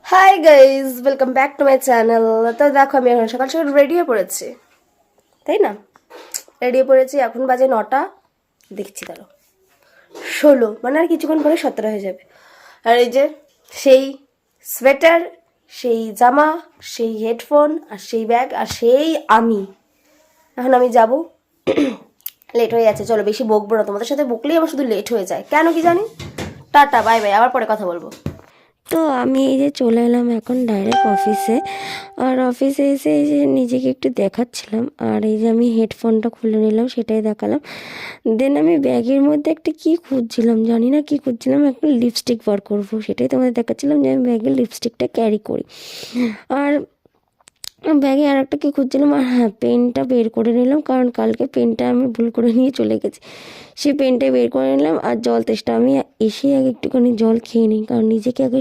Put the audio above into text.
Hi guys, welcome back to my channel. তো দেখো, আমি এখন সকাল সকাল রেডি হয়ে পড়েছি, তাই না? রেডি হয়ে পড়েছি, এখন বাজে 9টা, দেখছি তারও 16, মানে আর কিছুক্ষণ পরে 17 হয়ে যাবে। আর এই যে সেই সোয়েটার, সেই জামা, সেই হেডফোন, আর সেই ব্যাগ, আর সেই আমি এখন আমি যাব। লেট হয়ে যাচ্ছে, চলো বেশি বকবো না, তোমাদের সাথে বকলেই আমার শুধু লেট হয়ে যায়, কেন কি জানি। টাটা, বাই বাই, আবার পরে কথা বলবো। তো আমি এই যে চলে এলাম এখন ডাইরেক্ট অফিসে। আর অফিসে এসে এই যে নিজেকে একটু দেখাচ্ছিলাম, আর এই যে আমি হেডফোনটা খুলে নিলাম, সেটাই দেখালাম। দেন আমি ব্যাগের মধ্যে একটা কি খুঁজছিলাম, জানি না কি খুঁজছিলাম, একটা লিপস্টিক বার করবো, সেটাই তোমাদের দেখাচ্ছিলাম যে আমি ব্যাগে লিপস্টিকটা ক্যারি করি। আর ব্যাগে আর একটা কি খুঁজছিলাম, আর হ্যাঁ, পেনটা বের করে নিলাম, কারণ কালকে পেনটা আমি ভুল করে নিয়ে চলে গেছি। সেই পেনটা বের করে নিলাম, আর জল তেষ্টা, আমি এসে আগে একটুখানি জল খেয়ে নিই, কারণ নিজেকে আগে